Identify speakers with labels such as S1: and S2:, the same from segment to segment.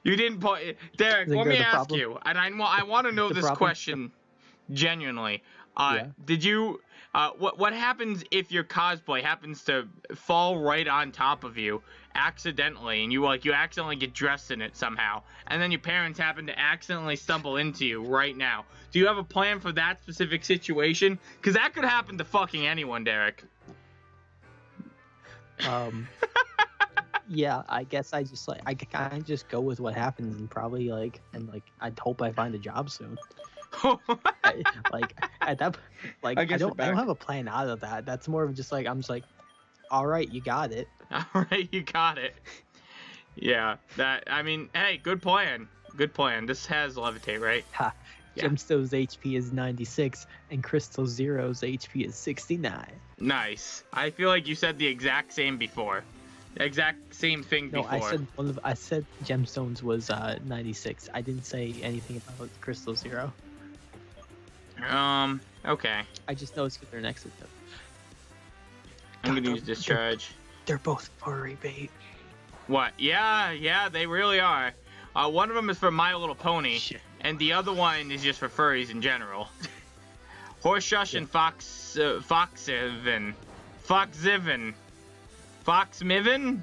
S1: You didn't put Derek. Let me ask
S2: problem.
S1: you, and I want to know this question genuinely.
S2: Yeah.
S1: Did you? What happens if your cosplay happens to fall right on top of you accidentally, and you accidentally get dressed in it somehow, and then your parents happen to accidentally stumble into you right now? Do you have a plan for that specific situation? Because that could happen to fucking anyone, Derek.
S2: Yeah, I guess I just I kind of just go with what happens and probably I'd hope I find a job soon. At that, I don't have a plan out of that. That's more of just I'm just all right, you got it.
S1: All right, you got it. Yeah, I mean, hey, good plan. Good plan. This has levitate, right?
S2: Ha. Yeah. Gemstone's HP is 96 and Crystal Zero's HP is 69.
S1: Nice. I feel like you said the exact same before. The exact same thing before.
S2: I said Gemstones was 96. I didn't say anything about Crystal Zero.
S1: Okay.
S2: I just know it's because they're next to them.
S1: I'm gonna use discharge.
S2: They're both furry bait.
S1: What? Yeah, they really are. One of them is for My Little Pony, and the other one is just for furries in general. Horseshush and Foxivin. Foxmiven?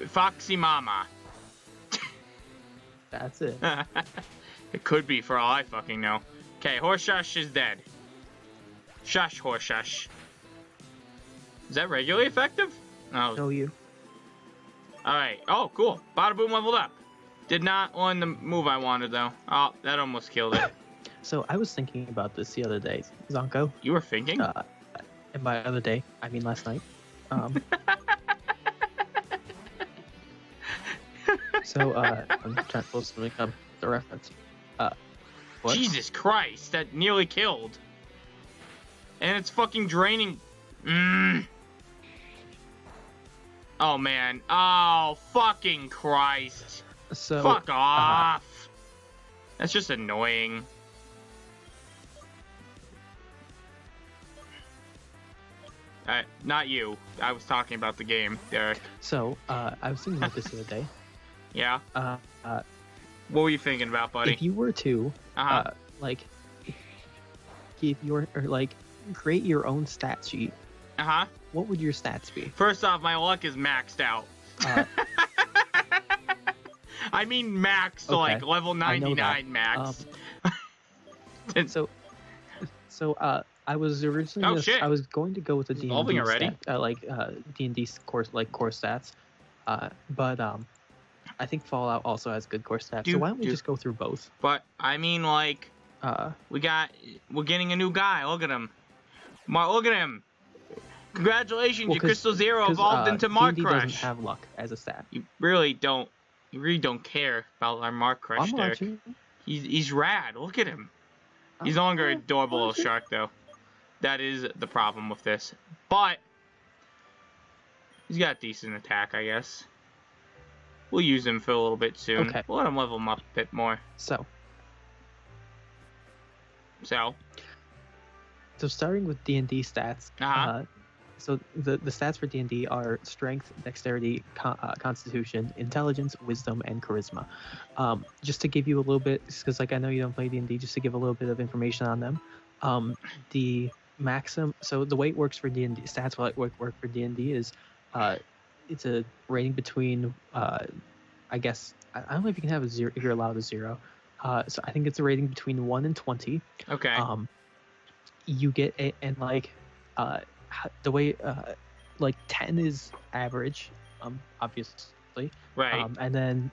S1: Foxy Mama.
S2: That's it.
S1: It could be for all I fucking know. Okay, Horseshush is dead. Shush, Horseshush. Is that regularly effective? Oh.
S2: No, you.
S1: Alright. Oh, cool. Bada boom leveled up. Did not on the move I wanted, though. Oh, that almost killed it.
S2: So I was thinking about this the other day, Zonko.
S1: You were thinking?
S2: And by other day, I mean last night. So I'm trying to make up the reference. What?
S1: Jesus Christ, that nearly killed. And it's fucking draining. Oh man. Oh fucking Christ.
S2: So
S1: fuck off. That's just annoying. Not you. I was talking about the game, Derek.
S2: So, I was thinking about this the other day.
S1: Yeah? What were you thinking about, buddy?
S2: If you were to, if you were, create your own stat sheet, what would your stats be?
S1: First off, my luck is maxed out. I mean maxed, okay. Level 99 max.
S2: I was originally I was going to go with the D&D D&D course stats, but I think Fallout also has good core stats. So why don't we just go through both?
S1: But I mean, we're getting a new guy. Look at him, look at him. Congratulations, your Crystal Zero evolved into Mark Crush.
S2: Doesn't have luck as a stat.
S1: You really don't care about our Mark Crush, Derek. He's rad. Look at him. He's no longer an adorable little shark, though. That is the problem with this. But he's got a decent attack, I guess. We'll use him for a little bit soon.
S2: Okay.
S1: We'll let him level him up a bit more.
S2: So starting with D&D stats. So the stats for D&D are Strength, Dexterity, Constitution, Intelligence, Wisdom, and Charisma. Just to give you a little bit, because I know you don't play D&D, just to give a little bit of information on them. The maximum, so the way it works for D&D, stats work for D&D is, it's a rating between, I guess, I don't know if you can have a 0, if you're allowed a 0. So I think it's a rating between 1 and 20.
S1: Okay.
S2: You get the way 10 is average, obviously,
S1: right,
S2: and then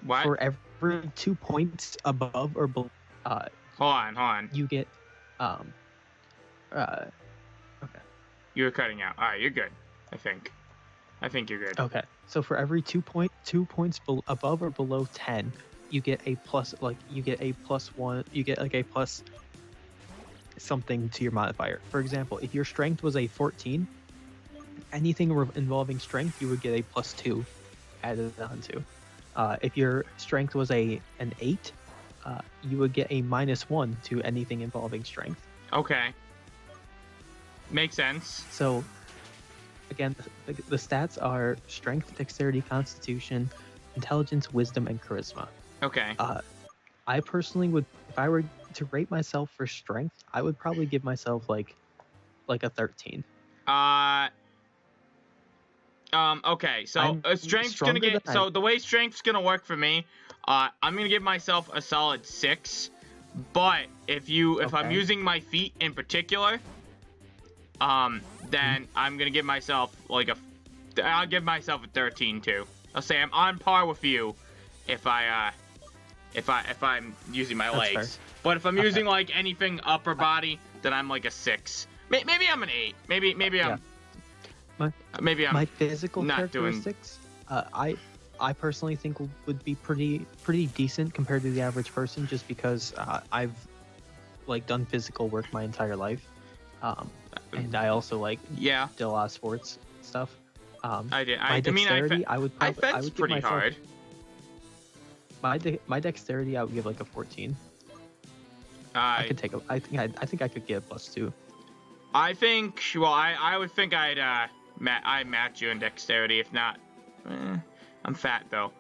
S2: for every 2 points above or below,
S1: hold on,
S2: you get okay,
S1: you're cutting out. All right, you're good. I think you're good.
S2: Okay, so for every 2 points above or below 10, you get a plus, you get a +1, you get a plus something to your modifier. For example, if your strength was a 14, anything involving strength, you would get a +2 added onto. If your strength was an 8, you would get a -1 to anything involving strength.
S1: Okay. Makes sense.
S2: So again, the stats are strength, dexterity, constitution, intelligence, wisdom, and charisma.
S1: Okay.
S2: I personally would, if I were to rate myself for strength, I would probably give myself like a 13.
S1: Okay, so strength's gonna get, so the way strength's gonna work for me, I'm gonna give myself a solid 6, but if I'm using my feet in particular, then I'm gonna give myself I'll give myself a 13 too. I'll say I'm on par with you if I'm using my legs.
S2: Fair.
S1: But if I'm using like anything upper body, then I'm like a 6. Maybe I'm an 8. Maybe I'm
S2: my physical characteristics. I personally think would be pretty decent compared to the average person, just because I've like done physical work my entire life, and I also did a lot of sports stuff.
S1: I did.
S2: My dexterity, I would
S1: give pretty
S2: myself,
S1: hard.
S2: My dexterity, I would give like a 14. I think I could get a +2.
S1: I think. Well, I would think I'd match you in dexterity. If not, I'm fat though.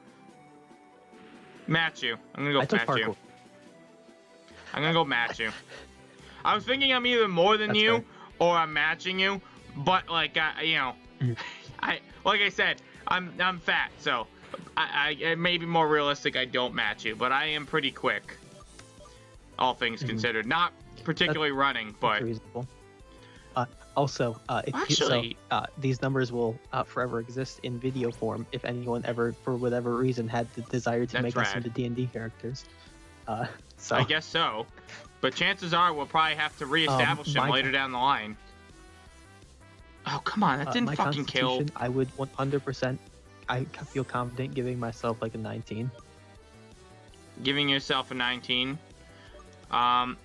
S1: Match you. I'm gonna go match you. I'm gonna go match you. I was thinking I'm either more than you
S2: fair.
S1: or I'm matching you, but like like I said, I'm fat, so it may be more realistic I don't match you, but I am pretty quick. All things considered, not particularly running, but
S2: reasonable. Also, these numbers will forever exist in video form if anyone ever, for whatever reason, had the desire to make us into D&D characters. So
S1: I guess so, but chances are we'll probably have to reestablish them later down the line. Oh, come on, that didn't fucking kill.
S2: I would 100%. I feel confident giving myself like a 19.
S1: Giving yourself a 19.
S2: I'm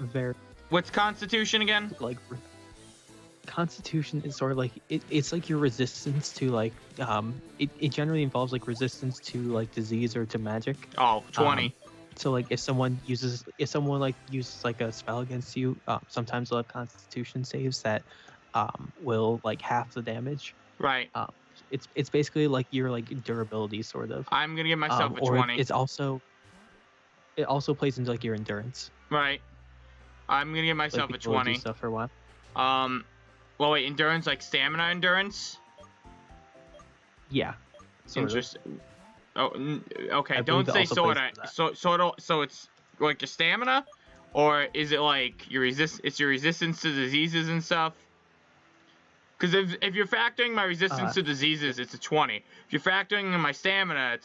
S2: very.
S1: What's Constitution again?
S2: Like, Constitution is sort of like it's like your resistance to like it generally involves like resistance to like disease or to magic.
S1: Oh, 20.
S2: So like if someone uses like a spell against you, sometimes they'll have Constitution saves that will like half the damage.
S1: Right.
S2: It's basically like your like durability sort of.
S1: I'm gonna give myself a
S2: or
S1: 20.
S2: It also plays into like your endurance.
S1: Right. I'm gonna give myself a 20.
S2: Do stuff for a while.
S1: Well, wait, endurance, like stamina endurance?
S2: Yeah.
S1: Interesting. Oh, okay. Don't say sword. So it's like your stamina, or is it like it's your resistance to diseases and stuff? Because if you're factoring my resistance to diseases, it's a 20. If you're factoring in my stamina,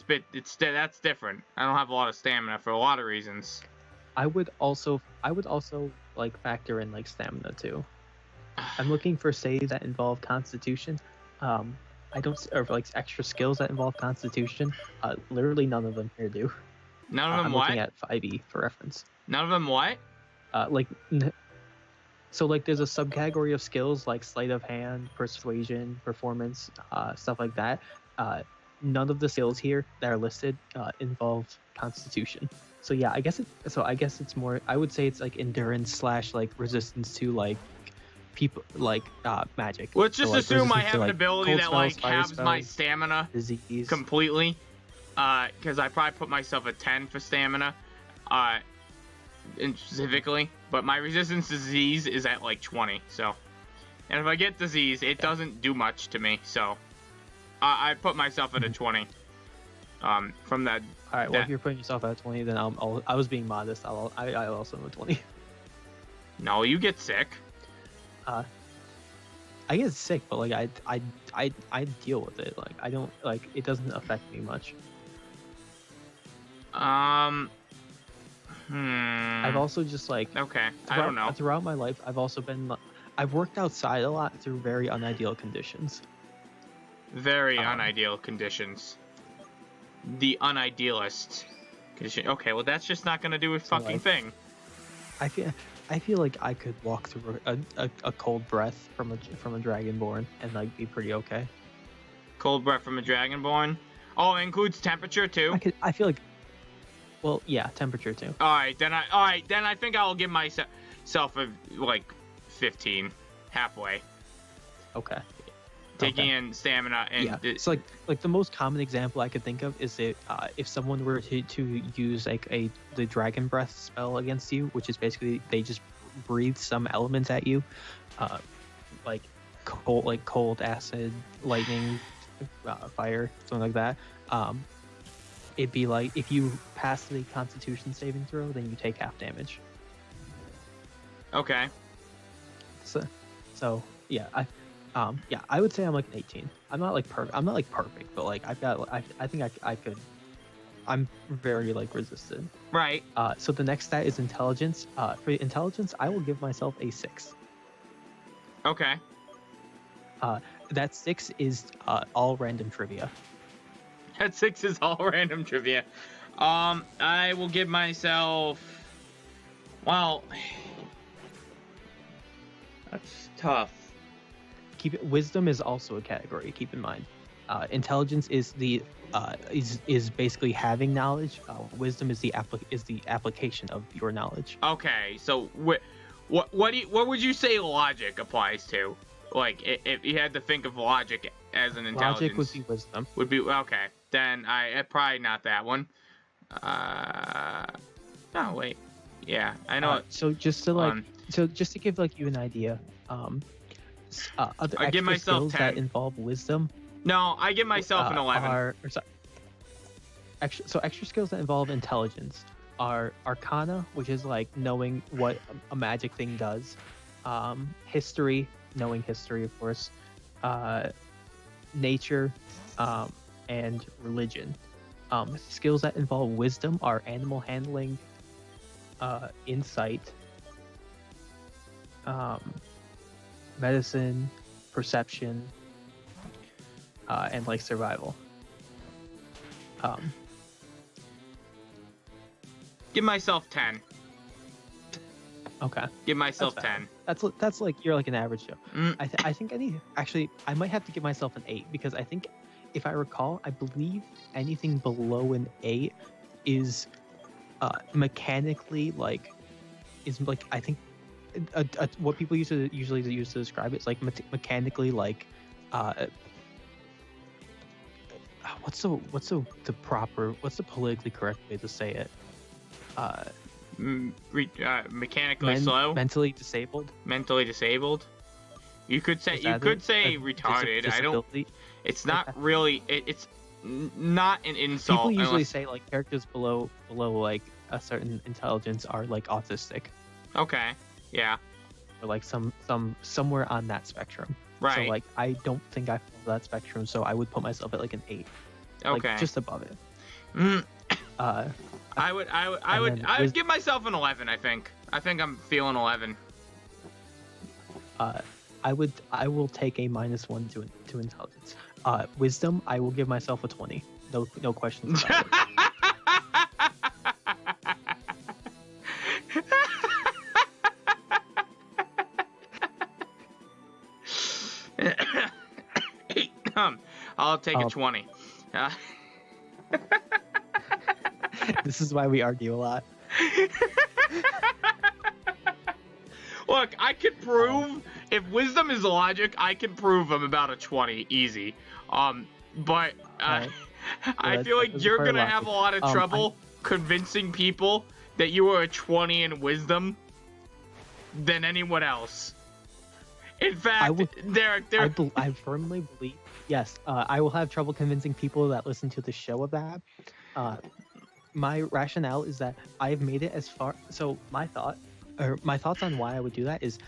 S1: that's different. I don't have a lot of stamina for a lot of reasons.
S2: I would also like factor in like stamina too. I'm looking for saves that involve Constitution. I don't, or like extra skills that involve Constitution. Literally none of them here do.
S1: None of them
S2: I'm
S1: what?
S2: looking at 5e for reference.
S1: None of them what?
S2: So like there's a subcategory of skills like sleight of hand, persuasion, performance, stuff like that. None of the skills here that are listed involve Constitution. So yeah, I guess it's more. I would say it's like endurance / like resistance to like people like magic.
S1: Let's just assume I have
S2: an
S1: ability that like halves my stamina
S2: disease
S1: completely. Because I probably put myself at 10 for stamina, specifically. But my resistance to disease is at like 20. So, and if I get disease, it doesn't do much to me. So, I put myself at a 20. From that.
S2: All right. Well, if you're putting yourself at 20, then I was being modest. I also am a 20.
S1: No, you get sick.
S2: I get sick, but like I deal with it. Like I don't like it doesn't affect me much. I've also just like
S1: I don't know.
S2: Throughout my life, I've worked outside a lot through very unideal conditions.
S1: Very unideal conditions. The unidealist condition. Okay, well that's just not gonna do a fucking thing.
S2: I feel like I could walk through a cold breath from a dragonborn and like be pretty okay.
S1: Cold breath from a dragonborn? Oh, it includes temperature too?
S2: I feel like. Well, yeah, temperature too.
S1: All right, then I think I will give myself a like 15, halfway.
S2: Okay.
S1: taking in stamina and
S2: yeah. It's like the most common example I could think of is that if someone were to use like the dragon breath spell against you, which is basically they just breathe some elements at you, like cold, acid, lightning, fire, something like that. It'd be like if you pass the Constitution saving throw, then you take half damage.
S1: Okay.
S2: So yeah, I would say I'm like an 18. I'm not like perfect, but like I think I could. I'm very like resistant.
S1: Right.
S2: So the next stat is intelligence. For intelligence, I will give myself a 6.
S1: Okay.
S2: That 6 is all random trivia.
S1: That 6 is all random trivia. I will give myself. Well, that's tough.
S2: Wisdom is also a category. Keep in mind, intelligence is is basically having knowledge. Wisdom is the application of your knowledge.
S1: Okay, so what would you say logic applies to? Like, if you had to think of logic as an intelligence.
S2: Logic would be wisdom.
S1: Would be okay. Then probably not that one. Oh wait. Yeah, I know.
S2: So just to give like you an idea, other
S1: I give
S2: extra
S1: myself
S2: skills
S1: 10.
S2: that involve wisdom.
S1: No, I give myself an 11.
S2: Extra skills that involve intelligence are Arcana, which is like knowing what a magic thing does. History, knowing history, of course. Nature, and religion. Skills that involve wisdom are animal handling, insight, medicine, perception, and like survival.
S1: Give myself 10.
S2: Okay.
S1: Give myself 10.
S2: That's like you're like an average Joe. I think I might have to give myself an 8 because I think if I recall, I believe anything below an 8 is mechanically I think what people usually use to describe it is like mechanically like what's the politically correct way to say it?
S1: Mechanically slow.
S2: Mentally disabled.
S1: Mentally disabled. You could say retarded. I don't. It's not really. It's not an insult.
S2: People usually say like characters below like a certain intelligence are like autistic.
S1: Okay. Yeah.
S2: Or like somewhere on that spectrum.
S1: Right.
S2: So like I don't think I follow that spectrum, so I would put myself at like an 8.
S1: Okay.
S2: Like just above it.
S1: I would give myself an 11. I think I'm feeling 11.
S2: I will take a -1 to intelligence. Wisdom, I will give myself a 20. No questions about
S1: it. I'll take a 20.
S2: This is why we argue a lot.
S1: Look, I could prove if wisdom is logic, I can prove I'm about a 20 easy. But
S2: right.
S1: I feel like you're gonna have a lot of trouble convincing people that you are a 20 in wisdom than anyone else. In fact,
S2: I firmly believe, yes, I will have trouble convincing people that listen to the show of that. My rationale is that I've made it as far. So my thoughts on why I would do that is,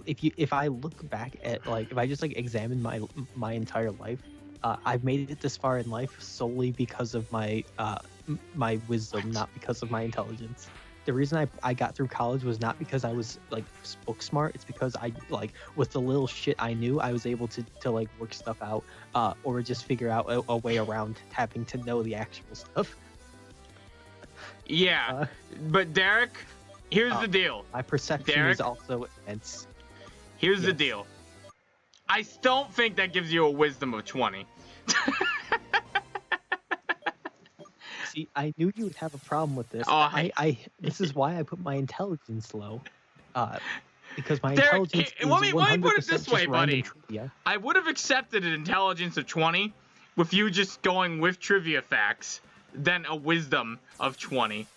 S2: if I look back at like if I just like examine my entire life, I've made it this far in life solely because of my wisdom, not because of my intelligence. The reason I got through college was not because I was like book smart. It's because I like with the little shit I knew, I was able to like work stuff out, or just figure out a way around having to know the actual stuff.
S1: Yeah, but Derek, here's the deal.
S2: My perception is also immense.
S1: Here's the deal. I don't think that gives you a wisdom of 20.
S2: See, I knew you would have a problem with this. This is why I put my intelligence low. because my
S1: Derek,
S2: intelligence is
S1: let me put it
S2: 100%
S1: this way,
S2: just
S1: buddy.
S2: random trivia.
S1: I would have accepted an intelligence of 20 with you just going with trivia facts than a wisdom of 20.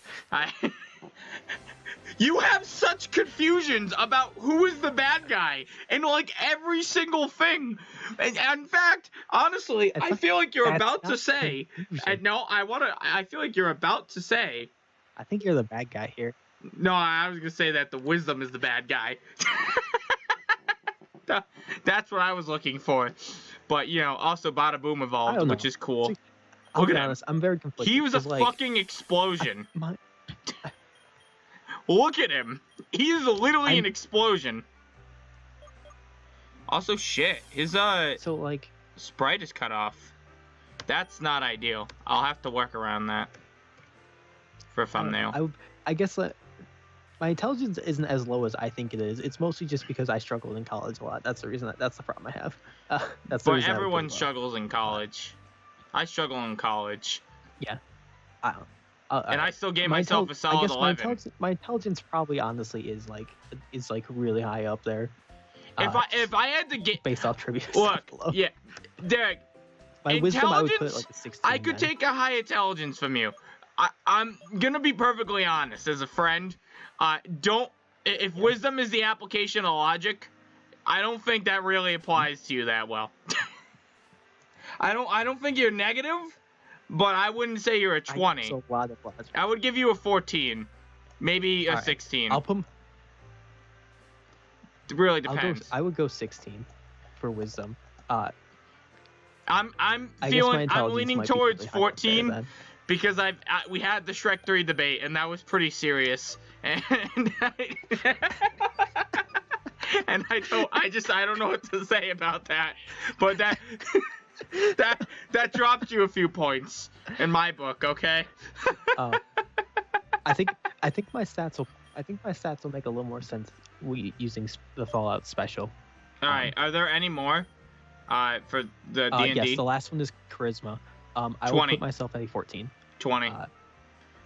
S1: You have such confusions about who is the bad guy in like every single thing. And in fact, honestly, I feel like you're about to say, I feel like you're about to say.
S2: I think you're the bad guy here.
S1: No, I was gonna say that the wisdom is the bad guy. That's what I was looking for. But you know, also Bada Boom evolved, which is cool.
S2: I'll be honest, I'm very conflicted.
S1: He was a fucking explosion. Look at him. He is literally an explosion. Also, shit. His sprite is cut off. That's not ideal. I'll have to work around that for a thumbnail.
S2: I guess that my intelligence isn't as low as I think it is. It's mostly just because I struggled in college a lot. That's the reason. That's the problem I have.
S1: But everyone struggles in college. I struggle in college.
S2: Yeah.
S1: And I still gave myself a solid 11.
S2: My intelligence probably honestly is like really high up there.
S1: If I had to get
S2: based off trivia.
S1: Look, yeah, Derek.
S2: My wisdom, I would put like a 16.
S1: I could take a high intelligence from you. I'm gonna be perfectly honest as a friend. If wisdom is the application of logic, I don't think that really applies to you that well. I don't think you're negative. But I wouldn't say you're a 20. I would give you a 14. Maybe a 16.
S2: I'll put...
S1: It really depends.
S2: I would go 16 for wisdom.
S1: I'm leaning towards 14 because we had the Shrek 3 debate and that was pretty serious. And I don't know what to say about that. But that drops you a few points in my book, okay?
S2: I think my stats will make a little more sense using the Fallout special.
S1: All right, are there any more for the D&D?
S2: Yes, the last one is charisma. I will put myself at a 14.
S1: 20.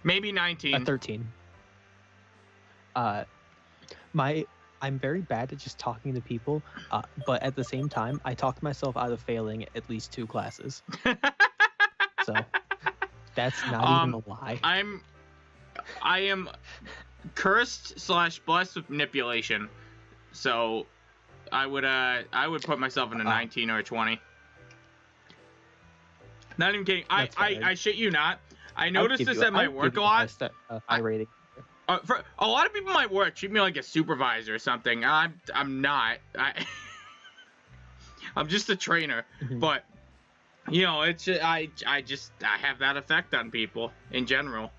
S1: Maybe 19.
S2: A 13. I'm very bad at just talking to people, but at the same time, I talked myself out of failing at least 2 classes. So that's not even a lie.
S1: I am cursed / blessed with manipulation, so I would put myself in a 19 or a 20. Not even kidding. I shit you not. I noticed this at my work a lot.
S2: High rating.
S1: For a lot of people at my work treat me like a supervisor or something. I'm not. I'm just a trainer. But you know, it's just, I have that effect on people in general.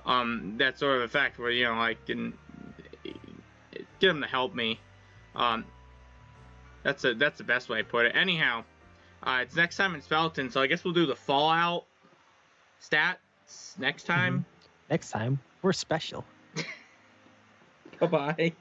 S1: That sort of effect where, you know, I can get them to help me. That's the best way to put it. Anyhow, it's next time in Speletons, so I guess we'll do the Fallout stats next time.
S2: Next time, we're special.
S1: Bye-bye.